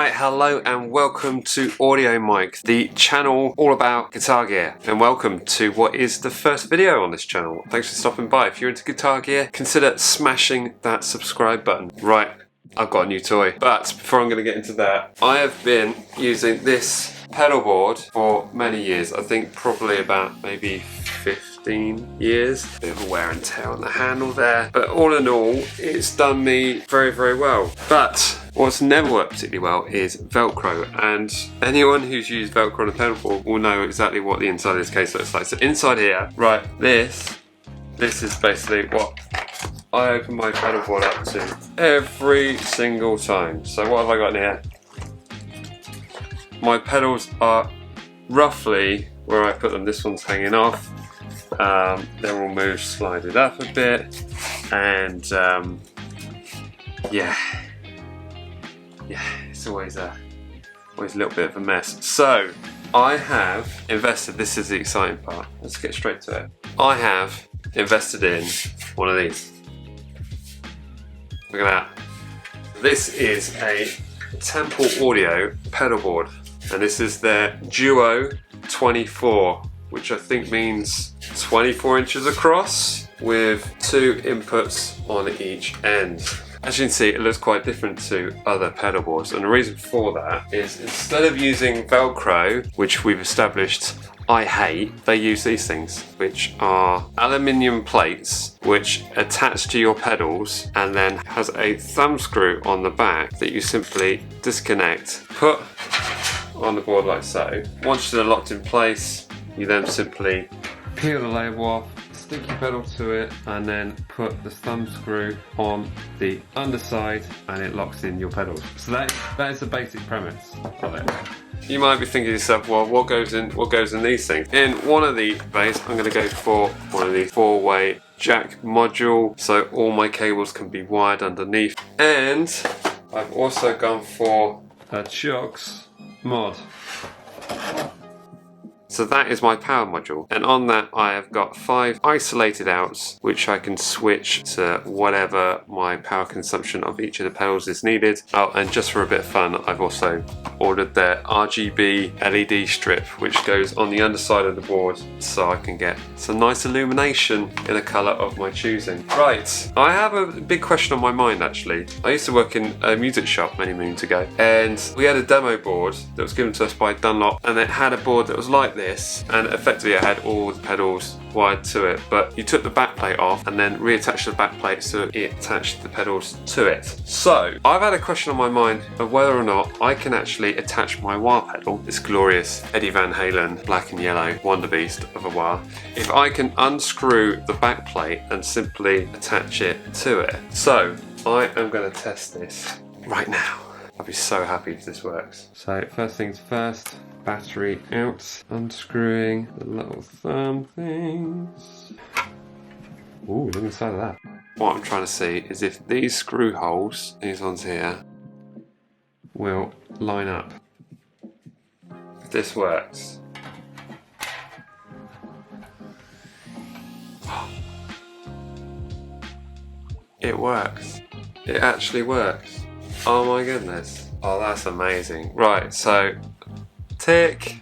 Right, hello and welcome to Audio Mic, the channel all about guitar gear. And welcome to what is the first video on this channel. Thanks for stopping by. If you're into guitar gear, consider smashing that subscribe button. Right, I've got a new toy. But before I'm going to get into that, I have been using this pedal board for many years. I think probably about maybe 15 years. Bit of a wear and tear on the handle there. But all in all, it's done me very, very well. But what's never worked particularly well is Velcro, and anyone who's used Velcro on a pedal board will know exactly what the inside of this case looks like. So inside here, right, this is basically what I open my pedal board up to every single time. So what have I got in here? My pedals are roughly where I put them. This one's hanging off. They're all moved, slided up a bit, and yeah, it's always a little bit of a mess. So I have invested, this is the exciting part, let's get straight to it. I have invested in one of these. Look at that. This is a Temple Audio pedal board, and this is their Duo 24, which I think means 24 inches across with 2 inputs on each end. As you can see, it looks quite different to other pedal boards, and the reason for that is instead of using Velcro, which we've established I hate, they use these things, which are aluminium plates which attach to your pedals and then has a thumb screw on the back that you simply disconnect, put on the board like so. Once they're locked in place, you then simply peel the label off, stick your pedal to it, and then put the thumb screw on the underside and it locks in your pedals. So that is the basic premise of it. You might be thinking to yourself, well, what goes in these things? In one of the bays, I'm going to go for one of these 4-way jack module, so all my cables can be wired underneath. And I've also gone for a Chocks mod. So that is my power module, and on that I have got 5 isolated outs which I can switch to whatever my power consumption of each of the pedals is needed. Oh, and just for a bit of fun, I've also ordered their RGB LED strip which goes on the underside of the board so I can get some nice illumination in a colour of my choosing. Right, I have a big question on my mind actually. I used to work in a music shop many moons ago, and we had a demo board that was given to us by Dunlop, and it had a board that was like this, and effectively it had all the pedals wired to it, but you took the backplate off and then reattached the backplate so it attached the pedals to it. So I've had a question on my mind of whether or not I can actually attach my wah pedal, this glorious Eddie Van Halen black and yellow wonder beast of a wah, if I can unscrew the backplate and simply attach it to it. So I am going to test this right now. I'll be so happy if this works. So first things first, battery out, unscrewing the little thumb things. Ooh, look inside of that. What I'm trying to see is if these screw holes, these ones here, will line up. If this works. It works. It actually works. Oh my goodness. Oh, that's amazing. Right, so tick.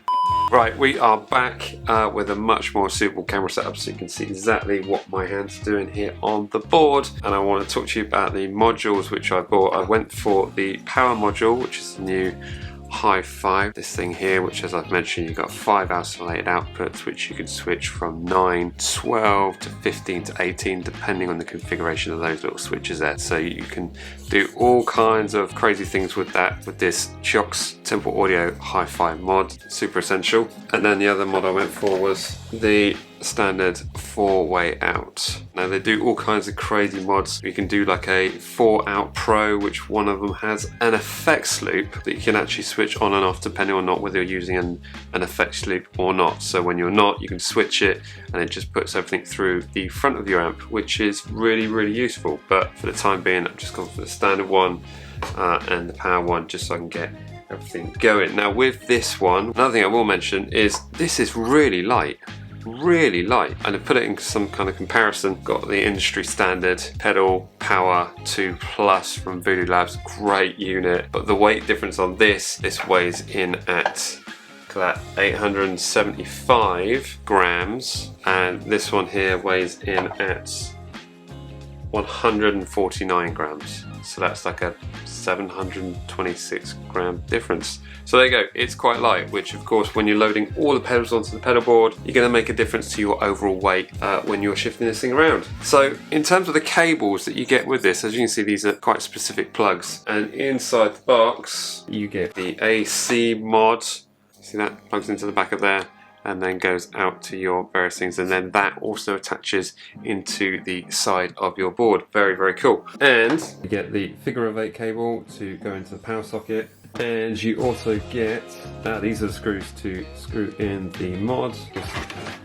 Right, we are back with a much more suitable camera setup so you can see exactly what my hands are doing here on the board. And I want to talk to you about the modules which I bought. I went for the power module, which is the new Hi-Fi, this thing here, which as I've mentioned, you've got 5 isolated outputs which you can switch from 9, 12 to 15 to 18 depending on the configuration of those little switches there. So you can do all kinds of crazy things with that, with this Chocks Temple Audio Hi-Fi mod, super essential. And then the other mod I went for was the standard 4-way out. Now they do all kinds of crazy mods. You can do like a 4-out Pro, which one of them has an effects loop that you can actually switch on and off depending on not whether you're using an effects loop or not. So when you're not, you can switch it and it just puts everything through the front of your amp, which is really, really useful. But for the time being, I've just gone for the standard one and the power one just so I can get everything going. Now with this one, another thing I will mention is this is really light. really light. And to put it in some kind of comparison, got the industry standard pedal power 2 plus from Voodoo Labs, great unit, but the weight difference on this weighs in at 875 grams, and this one here weighs in at 149 grams. So that's like a 726 gram difference. So there you go, it's quite light, which of course when you're loading all the pedals onto the pedal board, you're going to make a difference to your overall weight when you're shifting this thing around. So in terms of the cables that you get with this, as you can see, these are quite specific plugs, and inside the box you get the AC mod. See that plugs into the back of there and then goes out to your various things, and then that also attaches into the side of your board. Very, very cool. And you get the figure of 8 cable to go into the power socket, and you also get these are the screws to screw in the mod,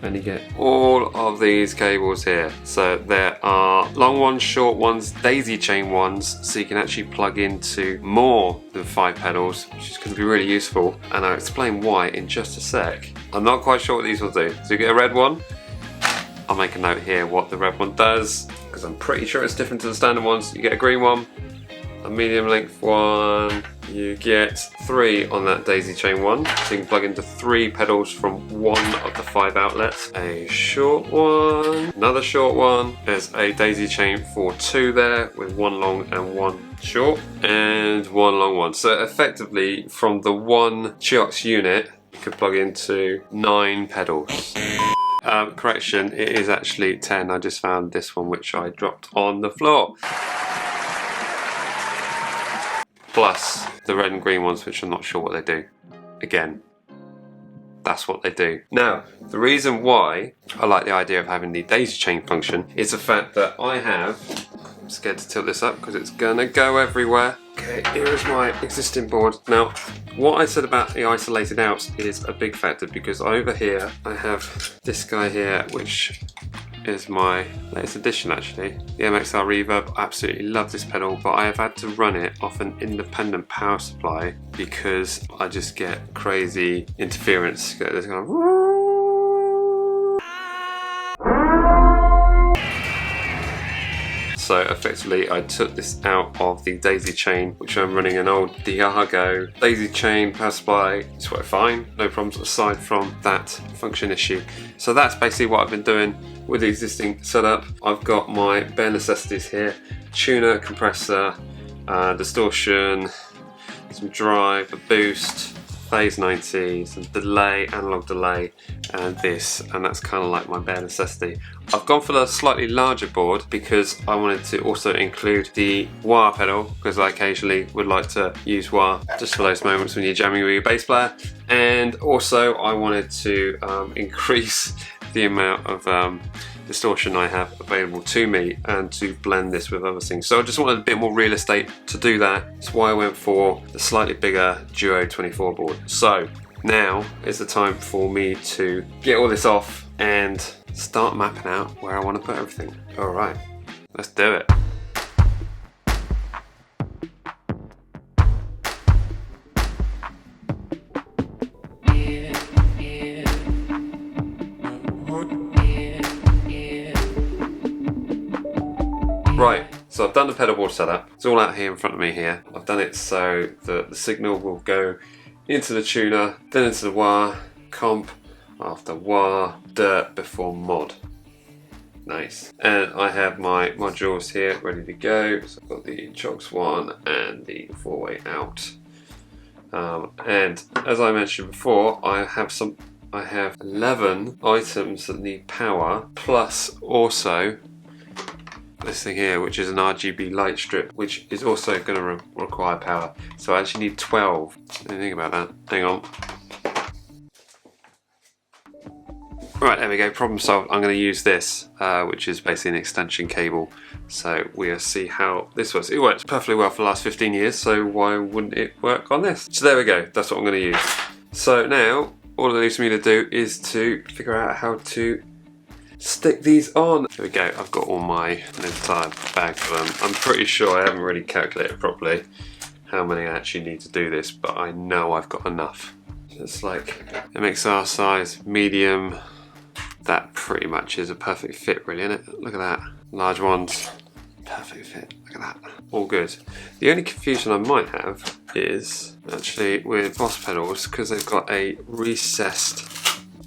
and you get all of these cables here. So there are long ones, short ones, daisy chain ones, so you can actually plug into more than 5 pedals, which is going to be really useful, and I'll explain why in just a sec. I'm not quite sure what these ones do. So you get a red one. I'll make a note here what the red one does, because I'm pretty sure it's different to the standard ones. You get a green one, a medium length one, you get 3 on that daisy chain one, so you can plug into 3 pedals from one of the 5 outlets. A short one, another short one, there's a daisy chain for 2 there with 1 long and 1 short, and 1 long one. So effectively from the one Chiox unit you could plug into 9 pedals. Correction, it is actually 10. I just found this one which I dropped on the floor. Plus the red and green ones, which I'm not sure what they do. Again, that's what they do. Now, the reason why I like the idea of having the daisy chain function is the fact that I have, I'm scared to tilt this up because it's gonna go everywhere. Okay, here is my existing board. Now, what I said about the isolated outs is a big factor, because over here I have this guy here, which is my latest addition actually, the MXR Reverb. I absolutely love this pedal, but I have had to run it off an independent power supply because I just get crazy interference. There's kind of so effectively I took this out of the daisy chain, which I'm running an old Diago daisy chain power supply. It's worked fine, no problems aside from that function issue. So that's basically what I've been doing with the existing setup. I've got my bare necessities here: tuner, compressor, distortion, some drive, a boost, phase 90, some delay, analog delay, and this, and that's kind of like my bare necessity. I've gone for the slightly larger board because I wanted to also include the wah pedal, because I occasionally would like to use wah just for those moments when you're jamming with your bass player, and also I wanted to increase the amount of distortion I have available to me and to blend this with other things. So I just wanted a bit more real estate to do that. That's why I went for the slightly bigger Duo 24 board. So now is the time for me to get all this off and start mapping out where I want to put everything. All right, let's do it. Right, so I've done the pedalboard setup. It's all out here in front of me here. I've done it so that the signal will go into the tuner, then into the wah, comp after wah, dirt before mod. Nice. And I have my modules here ready to go. So I've got the Chiox one and the 4-way out. And as I mentioned before, I have 11 items that need power, plus also this thing here, which is an RGB light strip, which is also going to require power. So I actually need 12. Didn't think about that. Hang on. Right, there we go, problem solved. I'm going to use this, which is basically an extension cable. So we'll see how this works. It works perfectly well for the last 15 years, so why wouldn't it work on this? So there we go, that's what I'm going to use. So now, all it leaves me to do is to figure out how to stick these on. There we go, I've got all my entire bag for them. I'm pretty sure I haven't really calculated properly how many I actually need to do this, but I know I've got enough. It's like MXR size, medium, pretty much is a perfect fit really, isn't it? Look at that. Large ones, perfect fit. Look at that. All good. The only confusion I might have is actually with Boss pedals, because they've got a recessed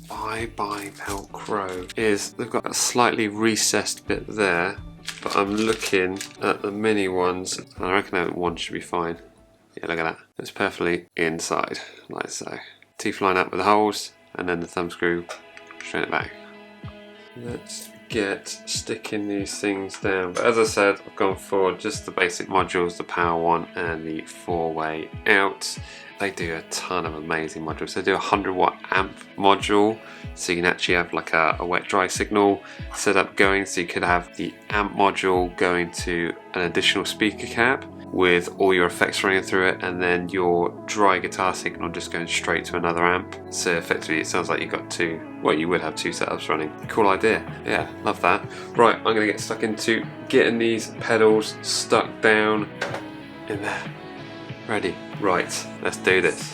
by Velcro, is they've got a slightly recessed bit there, but I'm looking at the mini ones and I reckon that one should be fine. Yeah, look at that. It's perfectly inside, like so. Teeth line up with the holes and then the thumb screw straight it back. Let's get sticking these things down. But as I said, I've gone for just the basic modules, the power one and the 4-way out. They do a ton of amazing modules. They do a 100-watt amp module, so you can actually have like a wet dry signal set up going, so you could have the amp module going to an additional speaker cab with all your effects running through it, and then your dry guitar signal just going straight to another amp. So effectively it sounds like you've got two, well, you would have two setups running. Cool idea. Yeah, love that. Right, I'm gonna get stuck into getting these pedals stuck down in there. Ready? Right, let's do this.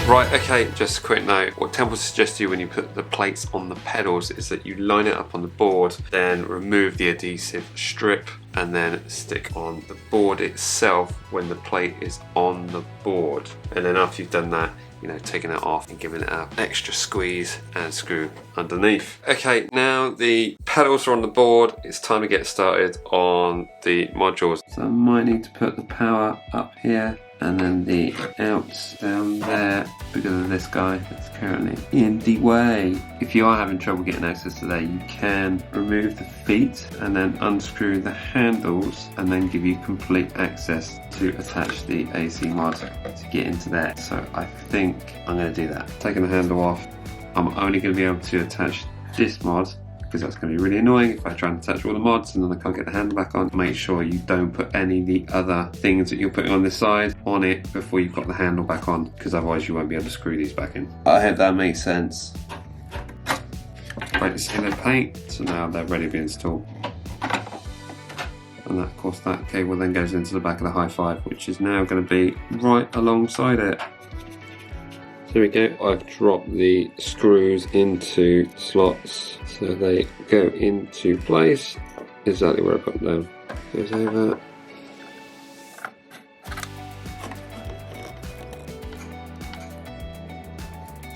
Right, okay, just a quick note. What Temple suggests you when you put the plates on the pedals is that you line it up on the board, then remove the adhesive strip, and then stick on the board itself when the plate is on the board. And then after you've done that, you know, taking it off and giving it an extra squeeze and screw underneath. Okay, now the pedals are on the board. It's time to get started on the modules. So I might need to put the power up here and then the outs down there because of this guy that's currently in the way. If you are having trouble getting access to there, you can remove the feet and then unscrew the handles and then give you complete access to attach the AC mod to get into there. So I think I'm going to do that. Taking the handle off, I'm only going to be able to attach this mod, because that's going to be really annoying if I try and attach all the mods and then I can't get the handle back on. Make sure you don't put any of the other things that you're putting on this side on it before you've got the handle back on, because otherwise you won't be able to screw these back in. I hope that makes sense. Right, to see their paint, so now they're ready to be installed. And that, of course, that cable then goes into the back of the hi-fi, which is now going to be right alongside it. There we go, I've dropped the screws into slots so they go into place exactly where I put them down. Goes over.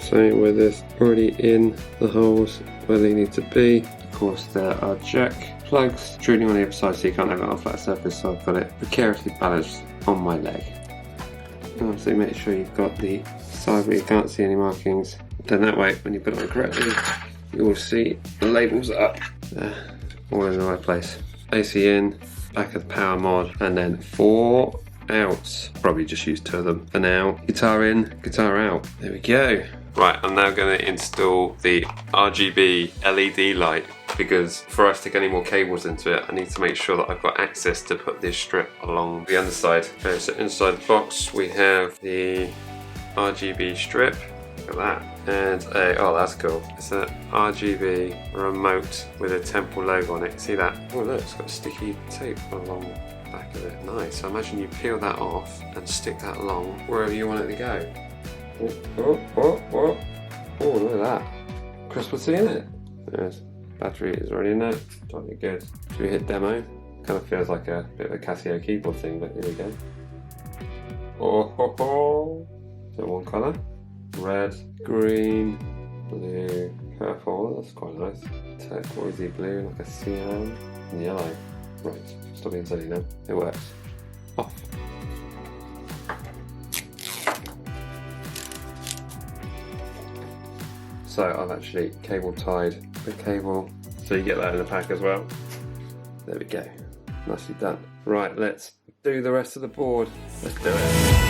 So where there's already in the holes where they need to be. Of course there are jack plugs protruding on the other side so you can't have it on a flat surface, so I've got it precariously balanced on my leg. And obviously make sure you've got the side where you can't see any markings. Then that way, when you put it on correctly, you will see the labels up there, all in the right place. AC in, back of the power mod, and then 4 outs. Probably just use 2 of them for now. Guitar in, guitar out. There we go. Right, I'm now going to install the RGB LED light, because for us to get any more cables into it, I need to make sure that I've got access to put this strip along the underside. Okay, so inside the box we have the RGB strip. Look at that. And oh, that's cool. It's an RGB remote with a Temple logo on it. See that? Oh look, it's got sticky tape along the back of it. Nice. So imagine you peel that off and stick that along wherever you want it to go. Oh, look at that. Christmas in it. There's battery is already in there. Totally good. Should we hit demo? Kind of feels like a bit of a Casio keyboard thing, but here we go. Oh. So one colour. Red, green, blue, purple. That's quite nice. Turquoisey blue, like a cyan. And yellow. Right. Stop being silly now. It works. Off. So I've actually cable tied the cable, so you get that in the pack as well. There we go, nicely done. Right, let's do the rest of the board. Let's do it.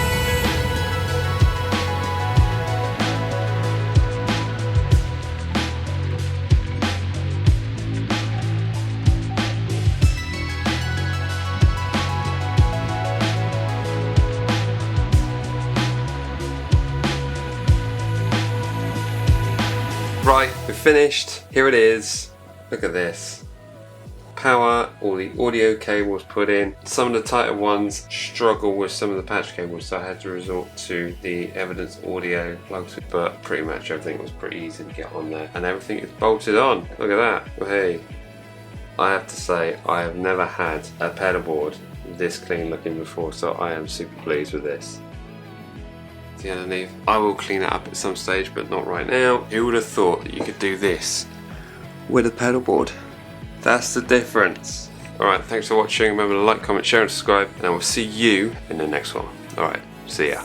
Right, we're finished. Here it is. Look at this. Power, all the audio cables put in. Some of the tighter ones struggle with some of the patch cables, so I had to resort to the Evidence audio plugs, but pretty much everything was pretty easy to get on there, and everything is bolted on. Look at that. Well, hey, I have to say I have never had a pedalboard this clean looking before, so I am super pleased with this. The underneath, I will clean it up at some stage, but not right now. Who would have thought that you could do this with a pedalboard? That's the difference. Alright, thanks for watching. Remember to like, comment, share and subscribe, and I will see you in the next one. Alright, see ya.